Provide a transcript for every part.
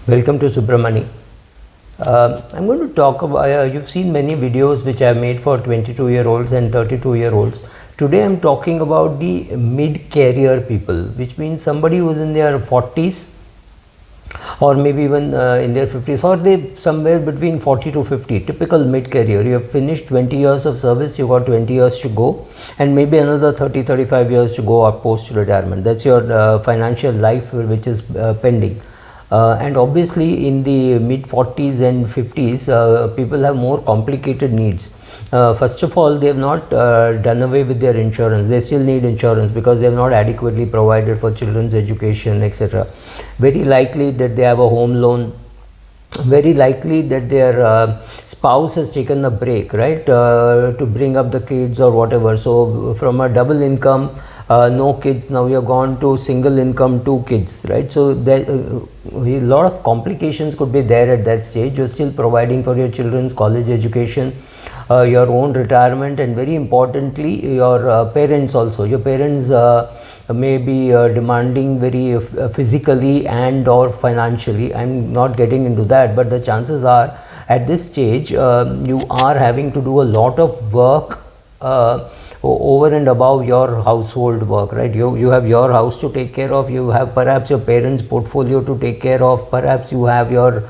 Welcome to Subramani. I'm going to talk about, you've seen many videos which I've made for 22-year-olds and 32-year-olds. Today I'm talking about the mid-career people, which means somebody who's in their 40s or maybe even in their 50s, or they somewhere between 40 to 50, typical mid-career. You have finished 20 years of service, you got 20 years to go, and maybe another 30-35 years to go up post-retirement. That's your financial life which is pending. And obviously in the mid 40s and 50s, people have more complicated needs. First of all, they have not done away with their insurance. They still need insurance because they have not adequately provided for children's education, etc. Very likely that they have a home loan. Very likely that their spouse has taken a break, right, to bring up the kids or whatever. So from a double income, no kids, now you're gone to single income, 2 kids, right? So there, a lot of complications could be there at that stage. You're still providing for your children's college education, your own retirement, and very importantly your parents also. Your parents may be demanding very physically and or financially. I'm not getting into that, but the chances are at this stage you are having to do a lot of work over and above your household work, right? You have your house to take care of, you have perhaps your parents' portfolio to take care of, perhaps you have your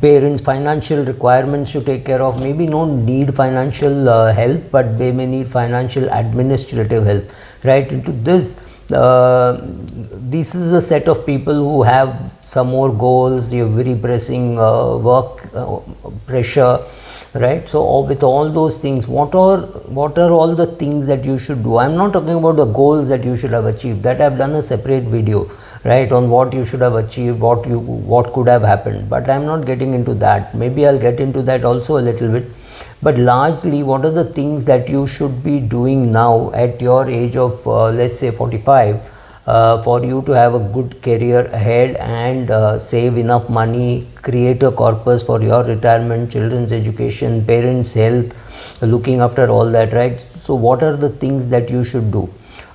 parents' financial requirements to take care of. Maybe no need financial help, but they may need financial administrative help, right? Into this this is a set of people who have some more goals. You have very pressing work pressure, right? So with all those things, what are all the things that you should do? I'm not talking about the goals that you should have achieved. That I've done a separate video, right, on what you should have achieved, what could have happened, but I'm not getting into that. Maybe I'll get into that also a little bit, but largely what are the things that you should be doing now at your age of let's say 45, for you to have a good career ahead and save enough money, create a corpus for your retirement, children's education, parents' health, looking after all that, right? So what are the things that you should do?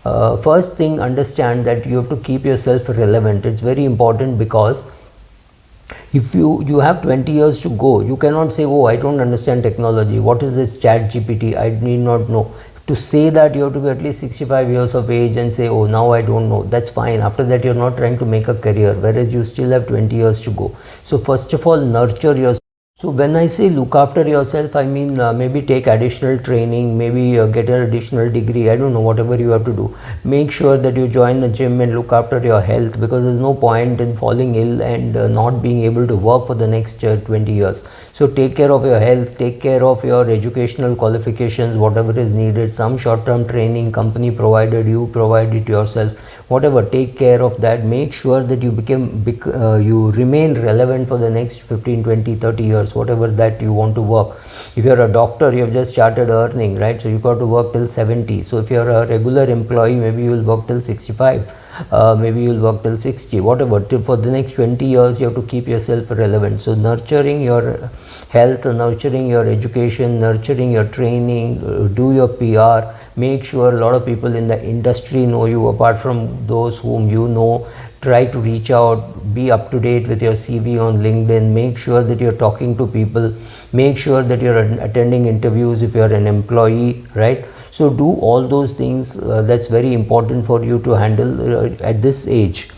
First thing, understand that you have to keep yourself relevant. It's very important, because if you have 20 years to go, you cannot say, oh, I don't understand technology, what is this chat GPT, I need not know. To say that, you have to be at least 65 years of age and say, oh, now I don't know. That's fine. After that, you're not trying to make a career, whereas you still have 20 years to go. So first of all, nurture yourself. So when I say look after yourself, I mean maybe take additional training, maybe get an additional degree, I don't know, whatever you have to do. Make sure that you join the gym and look after your health, because there's no point in falling ill and not being able to work for the next 20 years. So take care of your health, take care of your educational qualifications, whatever is needed, some short-term training, company provided, you provide it yourself, whatever, take care of that. Make sure that you remain relevant for the next 15, 20, 30 years, whatever that you want to work. If you're a doctor, you have just started earning, right? So you got to work till 70. So if you're a regular employee, maybe you will work till 65. Maybe you'll work till 60, whatever. For the next 20 years, you have to keep yourself relevant. So nurturing your health, nurturing your education, nurturing your training, do your PR. Make sure a lot of people in the industry know you, apart from those whom you know. Try to reach out, be up to date with your CV on LinkedIn. Make sure that you're talking to people. Make sure that you're attending interviews if you're an employee, right? So do all those things. That's very important for you to handle at this age.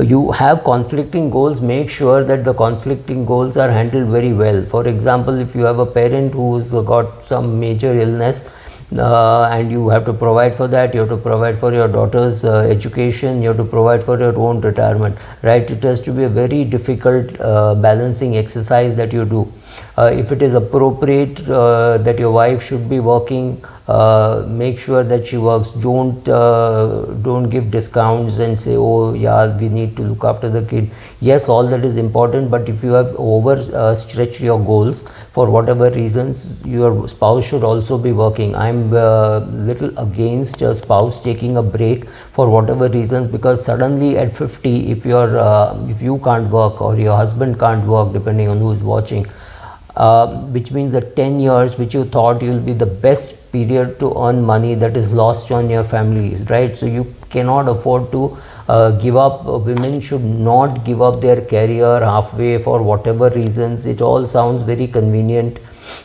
You have conflicting goals, make sure that the conflicting goals are handled very well. For example, if you have a parent who's got some major illness, and you have to provide for that, you have to provide for your daughter's education, you have to provide for your own retirement, right? It has to be a very difficult balancing exercise that you do. If it is appropriate that your wife should be working, make sure that she works. Don't give discounts and say, oh yeah, we need to look after the kid. Yes, all that is important, but if you have overstretched your goals for whatever reasons, your spouse should also be working. I'm little against a spouse taking a break for whatever reasons, because suddenly at 50, if you can't work or your husband can't work, depending on who's watching, which means that 10 years which you thought you'll be the best period to earn money, that is lost on your families, right? So you cannot afford to give up. Women should not give up their career halfway for whatever reasons. It all sounds very convenient.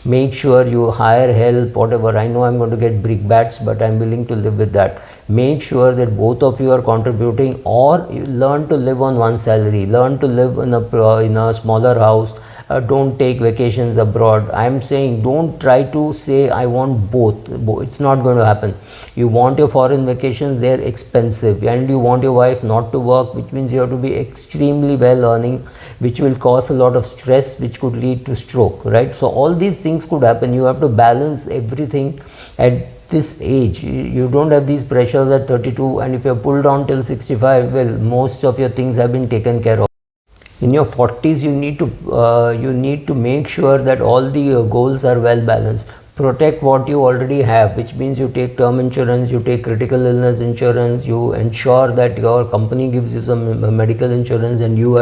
Make sure you hire help, whatever. I know I'm going to get brickbats, but I'm willing to live with that. Make sure that both of you are contributing, or you learn to live on one salary, learn to live in a smaller house. Don't take vacations abroad. I'm saying don't try to say I want both. It's not going to happen. You want your foreign vacations, they're expensive, and you want your wife not to work, which means you have to be extremely well earning, which will cause a lot of stress, which could lead to stroke, right? So all these things could happen. You have to balance everything at this age. You don't have these pressures at 32, and if you're pulled on till 65, well, most of your things have been taken care of. In your 40s, you need to make sure that all the goals are well balanced. Protect what you already have, which means you take term insurance, you take critical illness insurance, you ensure that your company gives you some medical insurance, and you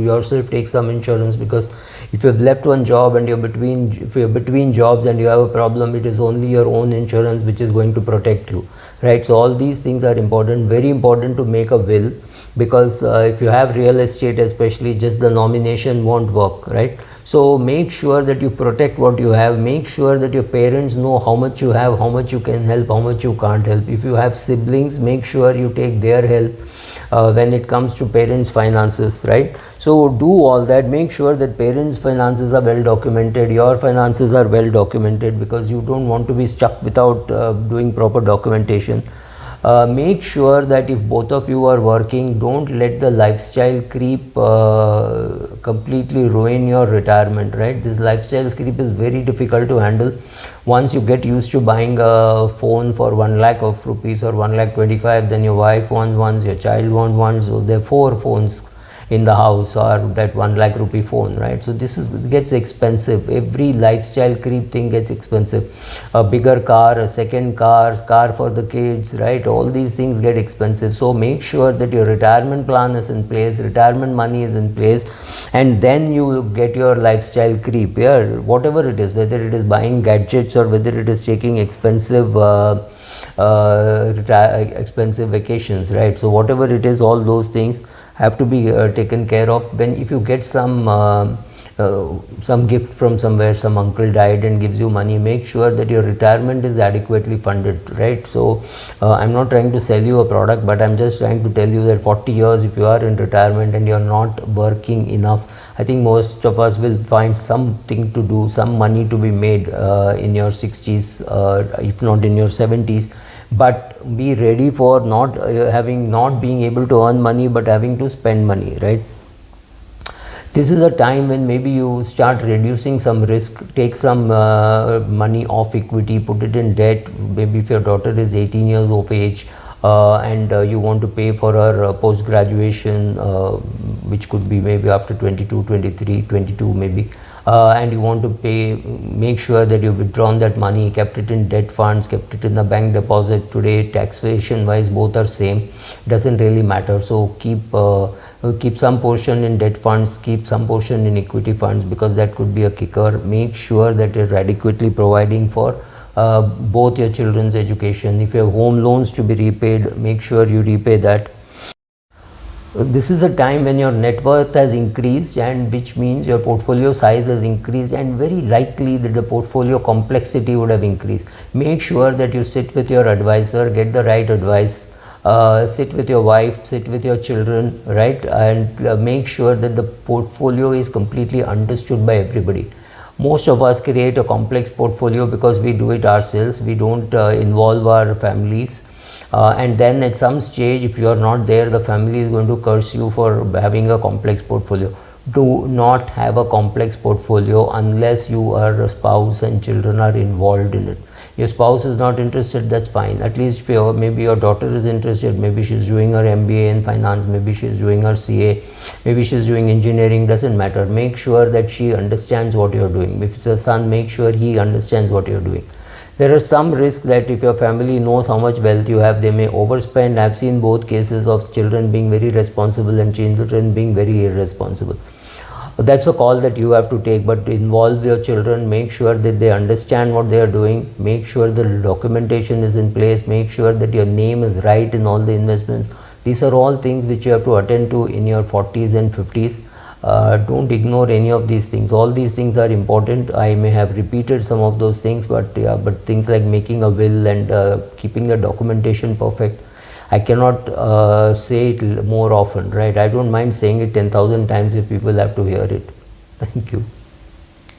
yourself take some insurance, because if you have left one job and if you're between jobs and you have a problem, it is only your own insurance which is going to protect you, right? So all these things are important. Very important to make a will, because if you have real estate especially, just the nomination won't work, right? So make sure that you protect what you have. Make sure that your parents know how much you have, how much you can help, how much you can't help. If you have siblings, make sure you take their help when it comes to parents' finances, right? So do all that. Make sure that parents' finances are well documented, your finances are well documented, because you don't want to be stuck without doing proper documentation. Make sure that if both of you are working, don't let the lifestyle creep completely ruin your retirement, right? This lifestyle creep is very difficult to handle. Once you get used to buying a phone for 1 lakh of rupees or 1,25,000, then your wife wants one, your child wants one, so there are 4 phones in the house, or that 1 lakh rupee phone, right? So this gets expensive. Every lifestyle creep thing gets expensive. A bigger car, a second car for the kids, right? All these things get expensive. So make sure that your retirement plan is in place, retirement money is in place, and then you get your lifestyle creep. Yeah, whatever it is, whether it is buying gadgets or whether it is taking expensive expensive vacations, right? So whatever it is, all those things have to be taken care of. If you get some gift from somewhere, some uncle died and gives you money, make sure that your retirement is adequately funded, right? So I'm not trying to sell you a product, but I'm just trying to tell you that 40 years, if you are in retirement and you're not working enough, I think most of us will find something to do, some money to be made in your 60s, if not in your 70s. But be ready for not being able to earn money, but having to spend money, right? This is a time when maybe you start reducing some risk, take some money off equity, put it in debt. Maybe if your daughter is 18 years of age and you want to pay for her post graduation, which could be maybe after 22, 23, 22 maybe, and you want to make sure that you've withdrawn that money, kept it in debt funds, kept it in the bank deposit. Today, taxation wise, both are same, doesn't really matter. So keep some portion in debt funds, keep some portion in equity funds, because that could be a kicker. Make sure that you're adequately providing for both your children's education. If you have home loans to be repaid, make sure you repay that. This is a time when your net worth has increased, and which means your portfolio size has increased, and very likely that the portfolio complexity would have increased. Make sure that you sit with your advisor, get the right advice, sit with your wife, sit with your children, right? And make sure that the portfolio is completely understood by everybody. Most of us create a complex portfolio because we do it ourselves. We don't involve our families. And then at some stage, if you are not there, the family is going to curse you for having a complex portfolio. Do not have a complex portfolio unless your spouse and children are involved in it. Your spouse is not interested, that's fine. At least maybe your daughter is interested, maybe she's doing her MBA in finance, maybe she's doing her CA, maybe she's doing engineering, doesn't matter. Make sure that she understands what you're doing. If it's a son, make sure he understands what you're doing. There are some risks that if your family knows how much wealth you have, they may overspend. I've seen both cases of children being very responsible and children being very irresponsible. That's a call that you have to take, but involve your children. Make sure that they understand what they are doing. Make sure the documentation is in place. Make sure that your name is right in all the investments. These are all things which you have to attend to in your 40s and 50s. Don't ignore any of these things. All these things are important. I may have repeated some of those things, but yeah, but things like making a will and keeping the documentation perfect, I cannot say it more often, right? I don't mind saying it 10,000 times if people have to hear it. Thank you.